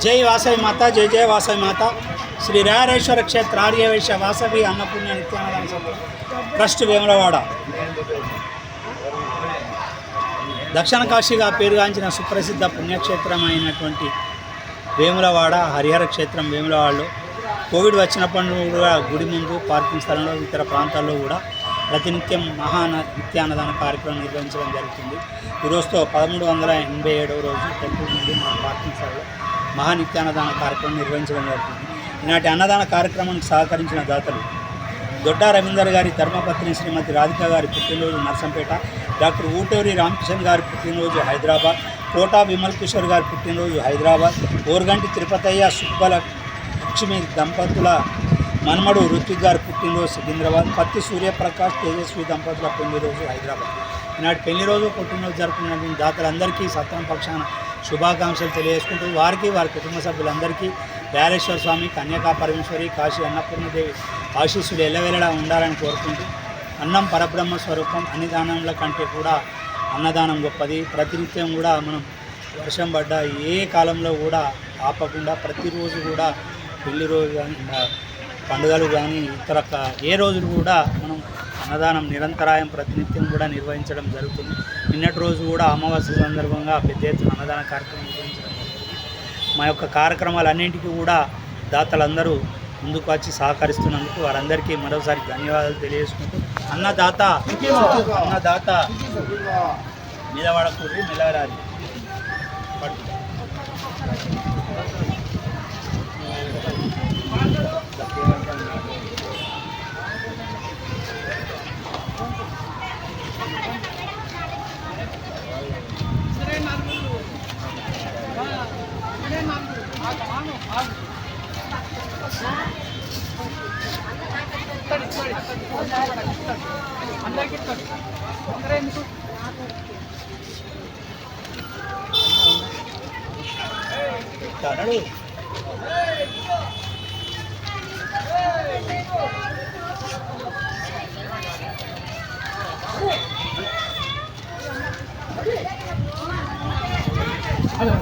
జై వాసవి మాత, జై జయ వాసవి మాత. శ్రీ రాయరేశ్వర క్షేత్ర ఆర్యవైశ్య వాసవి అన్నపూర్ణ నిత్యాన్నదాన సత్రం ట్రస్ట్ వేములవాడ దక్షిణ కాశీగా పేరుగాంచిన సుప్రసిద్ధ పుణ్యక్షేత్రమైనటువంటి వేములవాడ హరిహర క్షేత్రం వేములవాడలో కోవిడ్ వచ్చినప్పటి కూడా గుడి ముందు పార్కింగ్ స్థలంలో ఇతర ప్రాంతాల్లో కూడా ప్రతినిత్యం నిత్యాన్నదాన కార్యక్రమం నిర్వహించడం జరుగుతుంది. ఈరోజుతో 1387వ రోజు టెంపుల్ నుండి మన పార్కింగ్ స్థలంలో నిత్యాన్నదాన కార్యక్రమం నిర్వహించడం జరుగుతుంది. ఈనాటి అన్నదాన కార్యక్రమానికి సహకరించిన దాతలు దొడ్డా రవీందర్ గారి ధర్మపత్ని శ్రీమతి రాధిక గారి పుట్టినరోజు నర్సంపేట, డాక్టర్ ఊటూరి రామకిషన్ గారి పుట్టినరోజు హైదరాబాద్, కోటా విమల్ కిషోర్ గారి పుట్టినరోజు హైదరాబాద్, ఓర్గంటి తిరుపతయ్య సుబ్బల లక్ష్మి దంపతుల మన్మడు ఋత్విక్ గారి పుట్టినరోజు సికింద్రాబాద్, పత్తి సూర్యప్రకాష్ తేజస్వి దంపతుల పెళ్లిరోజు హైదరాబాద్. ఈనాటి పెళ్లిరోజు పుట్టినరోజు జరుపుకున్నటువంటి దాతలందరికీ సత్రం పక్షాన శుభాకాంక్షలు తెలియజేసుకుంటూ వారికి వారి కుటుంబ సభ్యులందరికీ రాయరేశ్వర స్వామి, కన్యకా పరమేశ్వరి, కాశీ అన్నపూర్ణదేవి ఆశీస్సులు ఎల్లవేళలా ఉండాలని కోరుకుంటూ, అన్నం పరబ్రహ్మ స్వరూపం, అన్నదానంల కంటే కూడా అన్నదానం గొప్పది. ప్రతినిత్యం కూడా మనం వర్షం పడ్డ ఏ కాలంలో కూడా ఆపకుండా ప్రతిరోజు కూడా పెళ్లి రోజు కానీ పండుగలు కానీ ఇతర ఏ రోజులు కూడా మనం అన్నదానం నిరంతరాయం ప్రతినిత్యం కూడా నిర్వహించడం జరుగుతుంది. నిన్నటి రోజు కూడా అమావాస్య సందర్భంగా పెద్ద ఎత్తున అన్నదాన కార్యక్రమం నిర్వహించడం జరుగుతుంది. మా యొక్క కార్యక్రమాలన్నింటికీ కూడా దాతలందరూ ముందుకు వచ్చి సహకరిస్తున్నందుకు వారందరికీ మరోసారి ధన్యవాదాలు తెలియజేసుకుంటూ, అన్నదాత మీదవాడకూరి మెల్లరాజు పట్టు హలో